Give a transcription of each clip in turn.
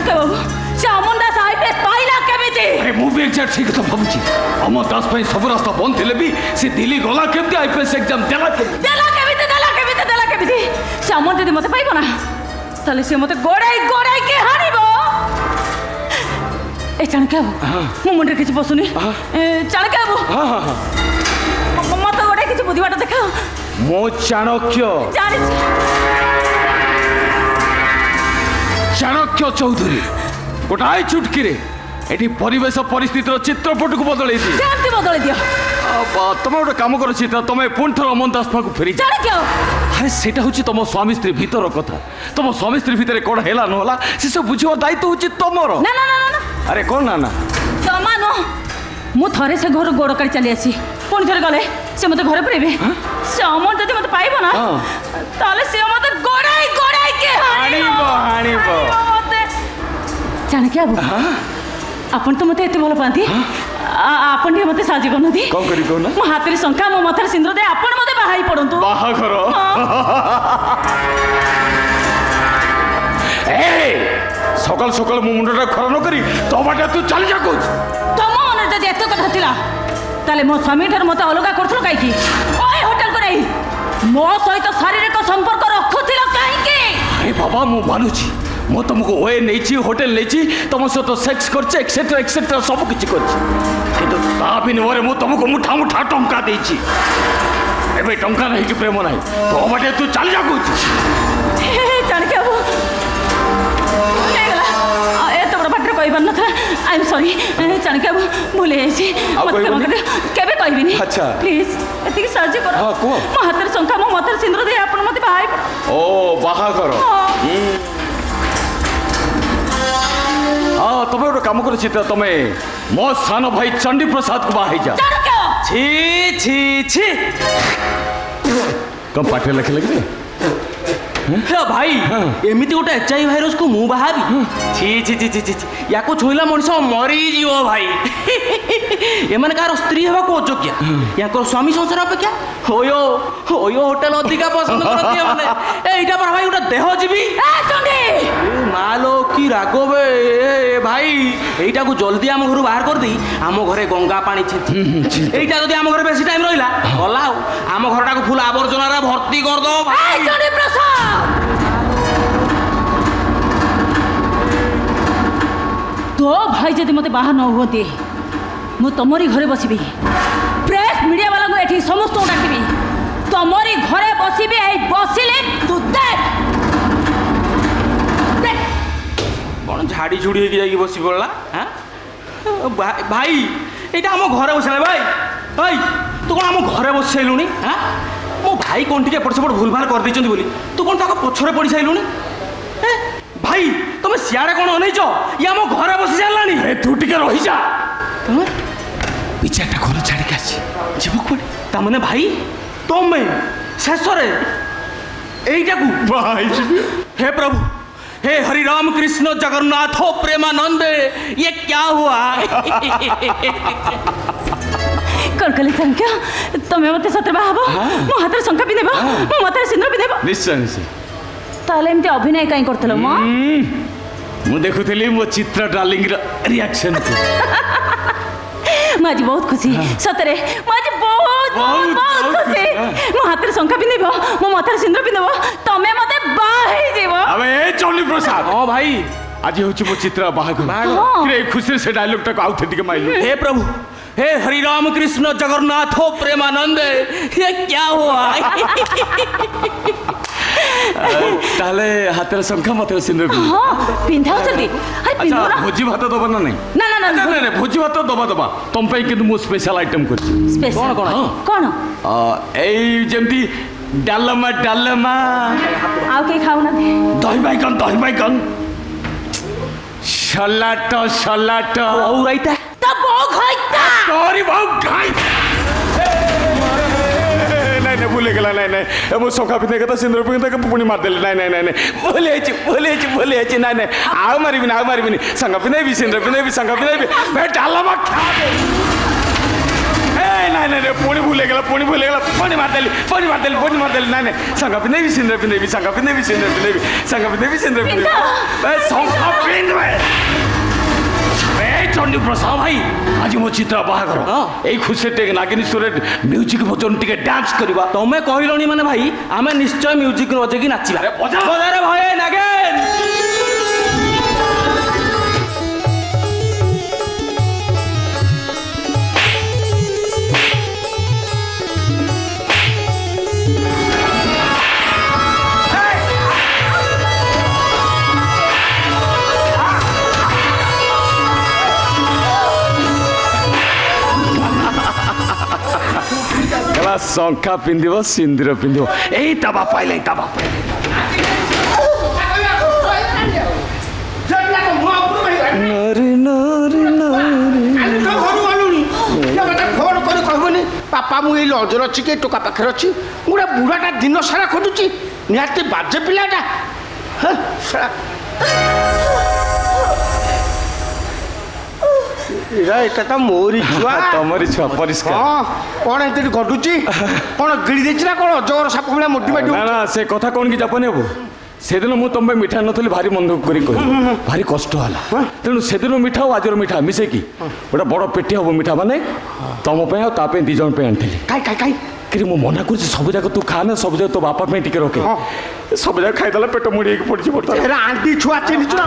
ଚାଣକ୍ୟ ବାବୁ ସେ ଅମନ ଦାସ ଆଇପିଏସ୍ ପାଇଲା କେମିତି? ଆରେ ମୁଁ ବି ଏକ୍ଜାକ୍ଟ ସେଇ କଥା ଭାବୁଛି। ଅମର ଦାସ ପାଇଁ ସବୁ ରାସ୍ତା ବନ୍ଦ ଥିଲେ ବି ସେ ଦିଲ୍ଲୀ ଗଲା କେମିତି, ଆଇପିଏସ୍ ଏକ୍ଜାମ ଦେଲା କେମିତି? ସେ ଅମର ଯଦି ମତେ ପାଇବ ନା ତାହେଲେ ସେ ମତେ ଗୋଡ଼ାଇକି ହାଣିବ। ଏ ଚାଣକ୍ୟ ବାବୁ ମୋ ମୁଣ୍ଡରେ କିଛି ପଶୁନି। ଚାଣକ୍ୟ ବାବୁ ମତେ ଗୋଟେ କିଛି ବୁଦ୍ଧିବାଟ ଦେଖାଅ। ମୋ ଚାଣକ୍ୟ ଜାଣିଛି ଚାଣକ୍ୟ ଚୌଧୁରୀ ଗୋଟାଏ ଚୁଟକିରେ ଏଠି ପରିବେଶ ପରିସ୍ଥିତିର ଚିତ୍ରପଟକୁ ବଦଳେଇ ଦିଏ। ସେମିତି ବଦଳେଇ ଦିଅ। ତମେ ଗୋଟେ କାମ କର ଚିତ୍ରା, ତମେ ପୁଣି ଥର ଅମନ ଦାସ ପାଖକୁ ଫେରି ଯାଅ। ଚାଣକ୍ୟ ଆରେ ସେଟା ହଉଛି ତମ ସ୍ୱାମୀ ସ୍ତ୍ରୀ ଭିତର କଥା। ତମ ସ୍ୱାମୀ ସ୍ତ୍ରୀ ଭିତରେ କ'ଣ ହେଲା ନହେଲା ସେସବୁ ବୁଝିବା ଦାୟିତ୍ୱ ହଉଛି ତମର। ନା ନା ନା ନା ଆରେ କ'ଣ ନା ନା ଜମା ନୁହଁ। ମୁଁ ଥରେ ସେ ଘରୁ ଗୋଡ଼ କାଢ଼ି ଚାଲି ଆସି ପୁଣି ଥରେ ଗଲେ ସେ ମତେ ଘରେ ପୁରେଇବେ। ସେ ଅମର ଯଦି ମତେ ପାଇବ ନା ତାହେଲେ ସେ ମତେ ଗୋଡ଼ାଇକି ହାଣିବ। ମତେ ଚାଣକ୍ୟ ବାବୁ ଆପଣ ତ ମତେ ଏତେ ଭଲ ପାଆନ୍ତି, ଆପଣ ଟିକେ ମତେ ସାହାଯ୍ୟ କରୁନାହାନ୍ତି? କ'ଣ କରି କହୁନା? ମୋ ହାତରେ ଶଙ୍ଖା ମୋ ମଥାରେ ସିନ୍ଦୁର ଦେଇ ଆପଣ ମତେ ବାହା ହେଇ ପଡ଼ନ୍ତୁ। ବାହାଘର? ସକାଳ ସକାଳ ମୋ ମୁଣ୍ଡଟା ଖରା ନ କରି ତୋ ବାଟେ ତୁ ଚାଲି ଯା କହୁଛୁ। ତମ ମନରେ ଯଦି ଏତେ କଥା ଥିଲା ତାହେଲେ ମୋ ସ୍ୱାମୀ ଠାରୁ ମତେ ଅଲଗା କରୁଥିଲ କାହିଁକି? ଓଇ ହୋଟେଲକୁ ନେଇ ମୋ ସହିତ ଶାରୀରିକ ସମ୍ପର୍କ ରଖୁଥିଲ କାହିଁକି? ଆରେ ବାବା ମୁଁ ମାନୁଛି, ମୁଁ ତମକୁ ଓଏ ନେଇଛି, ହୋଟେଲ ନେଇଛି, ତମ ସହିତ ସେକ୍ସ କରିଛି, ଏକ୍ସେଟ୍ରା ଏକ୍ସେଟ୍ରା ସବୁ କିଛି କରିଛି, କିନ୍ତୁ ତା ବିନିମୟରେ ମୁଁ ତମକୁ ମୁଠା ମୁଠା ଟଙ୍କା ଦେଇଛି। ଏବେ ଟଙ୍କା ନାହିଁ କି ପ୍ରେମ ନାହିଁ, ତୋ ବାଟେ ତୁ ଚାଲି ଯା କହୁଛୁ। ଚାଣକ୍ୟ ବାବୁ ହେଇଗଲା, ଏତେ ବଡ଼ ପାଟିରେ କହିବାର ନଥିଲା। ଆଇ ଏମ୍ ସରି ଚାଣକ୍ୟ ବାବୁ, ଭୁଲ ହେଇଯାଇଛି। କେବେ କହିବିନି। ଆଚ୍ଛା ପ୍ଲିଜ୍ ଏତିକି ସାହାଯ୍ୟ କର। କୁହ। ମୋ ହାତରେ ଶଙ୍ଖା ମୋ ମଥାରେ ସିନ୍ଦୁର ଦେଇ ଆପଣ ମତେ ବାହା ହେଇ ପଡ଼। ଓ ବାହାଘର? ହଁ ତମେ ଗୋଟେ କାମ କର ଚିତ୍ରା, ତମେ ମୋ ସାନ ଭାଇ ଚଣ୍ଡୀ ପ୍ରସାଦକୁ ବାହା ହେଇଯା। ଛି ଛି ଛି କଣ ପାଟିରେ ଲେଖି ଲେଖିବେ? ଭାଇ ଏମିତି ଗୋଟେ HIV ଭାଇରସକୁ ମୁଁ ବାହାବି? ଛି ଛି ଛି ଛି ଛି ୟାକୁ ଛୁଇଁଲା ମଣିଷ ମରିଯିବ ଭାଇ। ଏମାନେ କାହାର ସ୍ତ୍ରୀ ହେବାକୁ ଅଯୋଗ୍ୟ, ୟାଙ୍କର ସ୍ୱାମୀ ସଂସାର ଅପେକ୍ଷା ହୋୟୋ ହୋଟେଲ ଅଧିକା ପସନ୍ଦ କରନ୍ତି ଏମାନେ। ଏଇଟା ପରା ଭାଇ ଗୋଟେ ଦେହ ଯିବି। ମାଲୋ କି ରାଗ ବେ ଭାଇ, ଏଇଟାକୁ ଜଲ୍ଦି ଆମ ଘରୁ ବାହାର କରିଦେଇ ଆମ ଘରେ ଗଙ୍ଗା ପାଣି ଛିଞ୍ଚି। ଏଇଟା ଯଦି ଆମ ଘରେ ବେଶୀ ଟାଇମ୍ ରହିଲା ଗଲା ଆଉ, ଆମ ଘରଟାକୁ ଫୁଲ ଆବର୍ଜନାରେ ଭର୍ତ୍ତି କରିଦବ ଭାଇ। ତୋ ଭାଇ ଯଦି ମତେ ବାହା ନ ହୁଅନ୍ତି ମୁଁ ତମରି ଘରେ ବସିବି, ପ୍ରେସ୍ ମିଡ଼ିଆ ବାଲାଙ୍କୁ ଏଠି ସମସ୍ତଙ୍କୁ ଡାକିବି, ତମରି ଘରେ ବସିବି। ଏଇ ବସିଲେ ତୁ ଦେଖ କ'ଣ ଝାଡ଼ି ଝୁଡ଼ି ହେଇକି ଯାଇକି ବସି ପଡ଼ିଲା? ଭାଇ ଏଇଟା ଆମ ଘରେ ବସିଲା ଭାଇ। ଭାଇ ତୁ କ'ଣ ଆମ ଘରେ ବସି ସାରିଲୁଣି? ମୋ ଭାଇ କ'ଣ ଟିକେ ଏପଟ ସେପଟ ଭୁଲ ଭାଲ କରିଦେଇଛନ୍ତି ବୋଲି ତୁ କ'ଣ ତାଙ୍କ ପଛରେ ପଡ଼ି ସାରିଲୁଣି? ଭାଇ ତମେ ସିଆଡ଼େ କ'ଣ ଅନେଇଛ? ଇଏ ଆମ ଘରେ ବସି ସାରିଲାଣି। ତୁ ଟିକେ ରହିଯା, ବିଚାରଟା ଘର ଛାଡ଼ିକି ଆସିଛି, ଯିବ କୁଆଡ଼େ? ତାମାନେ ଭାଇ ତମେ ଶେଷରେ ଏଇଟାକୁ ବାହା ହେଇଯିବି? हे प्रभु, हे हरि राम कृष्ण जगन्नाथ प्रेमानंद, ये क्या हुआ? କ'ଣ କଲେ ଚାଣକ୍ୟ? ତମେ ମତେ ସତରେ ବାହା ହବ? ମୋ ହାତରେ ଶଙ୍ଖା ପିନ୍ଧିବ, ମୋ ମଥାରେ ସିନ୍ଦୁର ପିନ୍ଧିବ? ନିଶ୍ଚୟ ନିଶ୍ଚୟ। ତାହେଲେ ଏମିତି ଅଭିନୟ କାହିଁ କରୁଥିଲ? ମୁଁ ଦେଖୁଥିଲି ମୋ ଚିତ୍ର ଡାର୍ଲିଂର ରିଆକ୍ସନ୍। ମୁଁ ଆଜି ବହୁତ ଖୁସି, ସତରେ ମୁଁ ଆଜି ବହୁତ ଖୁସି। ମୋ ହାତରେ ଶଙ୍ଖା ପିନ୍ଧିବ, ମୋ ମଥାରେ ସିନ୍ଦୁର ପିନ୍ଧିବ, ତମେ ମତେ ବାହା ହେଇଯିବ। ଆବେ ଏ ଚଣ୍ଡୀ ପ୍ରସାଦ, ହଁ ଭାଇ ଆଜି ହଉଛି ମୋ ଚିତ୍ର ବାହାଘର। ଏ ଖୁସିରେ ସେ ଡାଇଲଗଟାକୁ ଆଉ ଥରେ ଟିକେ ମାଇଲୁ। हे प्रभु, हे हरि राम कृष्ण जगन्नाथ प्रेमानंद, ये क्या हुआ? ତାହେଲେ ହାତରେ ଶଙ୍ଖା ମତରେ ସିନ୍ଦୁର ପିନ୍ଧାଉ ଜଲ୍ଦି। ଆଚ୍ଛା ଭୋଜି ଭାତ ଦବା ନା ନାଇଁ? ନା ନା ନା ନାଇଁ ଭୋଜି ଭାତ ଦବା ତମ ପାଇଁ କିନ୍ତୁ ମୁଁ ସ୍ପେଶାଲ ଆଇଟମ କରିଛି। କ'ଣ? ଏଇ ଯେମିତି ଡାଲମା ଆଉ କେହି ଖାଉନାହାନ୍ତି? ଦହି ବାଇଗଣ ସଲାଟ ଆଉ ରାଇତା ତା ବୋଉ ଖାଇତା ତୋରି ବୋଉ ଖାଇତା। ନାଇଁ ଭୁଲ ହେଇଗଲା। ନାଇଁ ମୁଁ ଶଙ୍ଖା ପିନ୍ଧେ କଥା ସିନ୍ଦୁର ପିନ୍ଧେ ପୁଣି ମାରିଦେଲି। ନାଇଁ ଭୁଲ ହେଇଛି। ନାଇଁ ଆଉ ମାରିବିନି। ଶଙ୍ଖା ପିନ୍ଧେବି ସିନ୍ଦୁର ପିନ୍ଧେବି ଶଙ୍ଖା ପିନ୍ଧେବି। ଡାଲମା ଖା। ନାଇଁ ନାଇଁ ପୁଣି ଭୁଲ ହେଇଗଲା ପୁଣି ମାରିଦେଲି ନାଇଁ ସାଙ୍ଗ ପିନ୍ଧେବି ସିନ୍ଦୁର ପିନ୍ଧେବି ସାଙ୍ଗ ପିନ୍ଧେବି ସିନ୍ଦୁର ପିନ୍ଧେବି ସାଙ୍ଗ ପିନ୍ଧେବି ସିନ୍ଦୁର ପିନ୍ଧେବି ଶଙ୍ଖ ପିନ୍ଧବେ ଚଣ୍ଡୀ ପ୍ରସାଦ ଭାଇ ଆଜି ମୋ ଚିତ୍ର ବାହାଘର ଏଇ ଖୁସି ଟିକେ ନାଗିନୀ ସୁରେ ମ୍ୟୁଜିକ ଭଜନ ଟିକେ ଡ୍ୟାନ୍ସ କରିବା ତମେ କହିଲଣି ମାନେ ଭାଇ ଆମେ ନିଶ୍ଚୟ ମ୍ୟୁଜିକ ବଜେଇକି ନାଚିବା ବଜାରେ ଭୟ ନାଗେନ ଶଙ୍ଖା ପିନ୍ଧିବ ସିନ୍ଦୁର ପିନ୍ଧିବ ଏଇ ତା ବାପା ଆଇଲେ ବାପା ମୁଁ ଏଇ ଲଜରେ ଅଛି କି ଟୋକା ପାଖରେ ଅଛି ଗୋଟେ ବୁଢ଼ାଟା ଦିନ ସାରା ଖୋଜୁଛି ନିହାତି ବାଜେ ପିଲାଟା ଏଇଟା ତ ମୋରି ଛୁଆ ତମରି ଛୁଆ ପରିଷ୍କାର ହଁ କ'ଣ ଏମିତି ଗଡୁଛି କ'ଣ ଗିଳି ଦେଇଛି ନା କ'ଣ ଅଜଗର ସାପ ଭଳିଆ ମୋଟି ମାଟି ନା ସେ କଥା କ'ଣ କି ଜାପାନି ହବ ସେଦିନ ମୁଁ ତମ ପାଇଁ ମିଠା ନଥିଲି ଭାରି ମନ ଦୁଃଖ କରି କହିଲି ଭାରି କଷ୍ଟ ହେଲା ତେଣୁ ସେଦିନ ମିଠା ଆଉ ଆଜିର ମିଠା ମିଶେଇକି ଗୋଟେ ବଡ଼ ପେଟି ହବ ମିଠା ମାନେ ତମ ପାଇଁ ଆଉ ତା ପାଇଁ 2 ଜଣ ପାଇଁ ଆଣିଥିଲି କାଇ କିରେ ମୁଁ ମନା କରୁଛି ସବୁ ଯାକ ତୁ ଖା ନା ସବୁ ଯାକ ତୋ ବାପା ପାଇଁ ଟିକେ ରଖେ ସବୁ ଯାକ ଖାଇଦେଲା ପେଟ ମୁଡ଼ି ହେଇକି ପଡ଼ିଛି ଆଣ୍ଟି ଛୁଆ ଚିହ୍ନିଛୁ ନା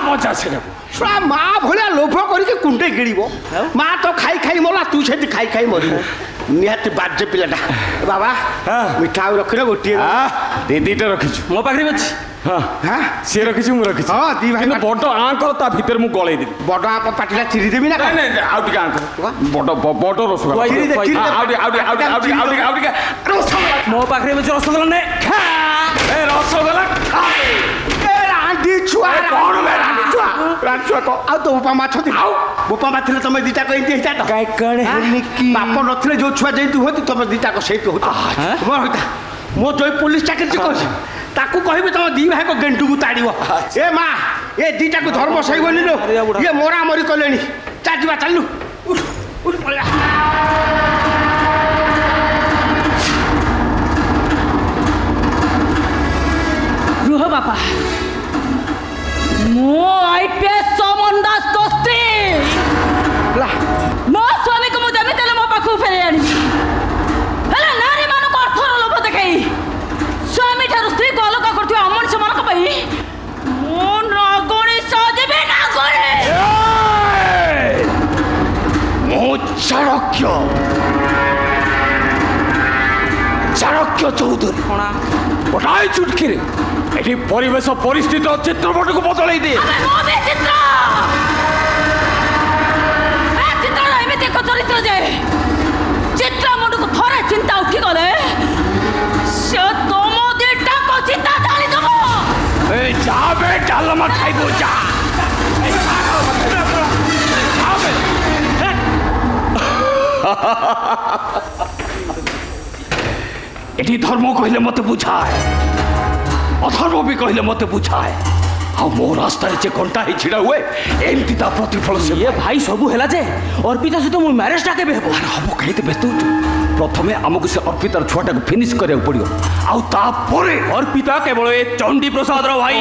ମଜା ସେଟାକୁ ଛୁଆ ମା ଭଳିଆ ଲୋଭ କରିକି କୁଣ୍ଡେ ଗିଳିବ ମା ତ ଖାଇ ମଲା ତୁ ସେଠି ଖାଇ ମରିବୁ ନିହାତି ବାଜେ ପିଲାଟା ବାବା ମିଠା ଆଉ ରଖିଲେ ଗୋଟିଏ ଦିଟା ରଖିଛୁ ମୋ ପାଖରେ ଅଛି ହଁ ସିଏ ରଖିଛୁ ମୁଁ ରଖିଛି ହଁ ଦି ଭାଇ ବଡ଼ ଆଙ୍କର ତା ଭିତରେ ମୁଁ ଗଳେଇ ଦେବି ବଡ଼ ଆପ ପାଟିଟା ଚିରି ଦେବି ନା ଆଉ ଟିକେ ଆଙ୍କର ବଡ଼ ରସଗୋଲା ଆଉ ଟିକେ ମୋ ପାଖରେ ଅଛି ରସଗୋଲା ନେ ରସଗୋଲା ଆଣ୍ଟି ଛୁଆ କ'ଣ ଆଉ ତୋ ବାପା ମାଛ ଥିଲା ବୋପା ମା ଥିଲେ ତମେ ଦିଟା ଏମିତି ହେଇଥାନ୍ତ ବାପ ନଥିଲେ ଯୋଉ ଛୁଆ ଯେମିତି ହୁଅନ୍ତି ତମେ ଦିଟା ସେଇଠି ହଉଛ ମୋ ଯୋଉ ପୋଲିସ ଚାକିରି କରିଛି ତାକୁ କହିବି ତମ 2 ଭାଇଙ୍କ ଗେଣ୍ଡୁକୁ ତାଡ଼ିବ ଏ ମା ଏ ଦିଟାକୁ ଧର୍ମ ସହିବନି ଲୋ ଇଏ ମରାମରି କଲେଣି ଚାଲିବା ଚାଲୁ ପଳେଇବା ରୁହ ବାପା ମୁଁ IPS ସମନ ଦାସଙ୍କ ସ୍ତ୍ରୀ ମୋ ସ୍ୱାମୀକୁ ମୁଁ ଯେମିତି ହେଲେ ମୋ ପାଖକୁ ଫେରାଇ ଆଣିବି ହେଲେ ନାରୀମାନଙ୍କୁ ଅର୍ଥର ଲୋଭ ଦେଖାଇ ସ୍ୱାମୀ ଠାରୁ ସ୍ତ୍ରୀକୁ ଅଲଗା କରୁଥିବା ଅମଣିଷମାନଙ୍କ ପାଇଁ ମୁଁ ନଗୁଣି ସଜିବି ନଗୁଣି ମୁଁ ଚାଣକ୍ୟ ଚୌଧୁରୀ ଗୋଟାଏ ଚୁଟକିରେ ଏଠି ପରିବେଶ ପରିସ୍ଥିତି ଚିତ୍ରପଟକୁ ବଦଳେଇ ଦିଏ ଚିତ୍ରର ଏମିତି ଏକ ଚରିତ୍ର ଯେ ଚିତ୍ର ମୁଣ୍ଡକୁ ଥରେ ଚିନ୍ତା ଉଠିଗଲେ ସେ ତମ ଦିଟାକ ଚିନ୍ତା ଜାଣିଦବ ଯାବେ ଡାଲମା ଖାଇବ ଯା ଏଠି ଧର୍ମ କହିଲେ ମତେ ବୁଝାଏ ଅଧର୍ମ ବି କହିଲେ ମତେ ବୁଝାଏ ଆଉ ମୋ ରାସ୍ତାରେ ଯେ କଣ୍ଟା ହେଇ ଛିଡ଼ା ହୁଏ ଏମିତି ତା ପ୍ରତିଫଳ ସେ ଭାଇ ସବୁ ହେଲା ଯେ ଅର୍ପିତା ସହିତ ମୋ ମ୍ୟାରେଜଟା କେବେ ହେବ ହବ କାହିଁକି ବ୍ୟସ୍ତ ହଉଛୁ ପ୍ରଥମେ ଆମକୁ ସେ ଅର୍ପିତାର ଛୁଆଟାକୁ ଫିନିଶ୍ କରିବାକୁ ପଡ଼ିବ ଆଉ ତାପରେ ଅର୍ପିତା କେବଳ ଏ ଚଣ୍ଡୀ ପ୍ରସାଦର ଭାଇ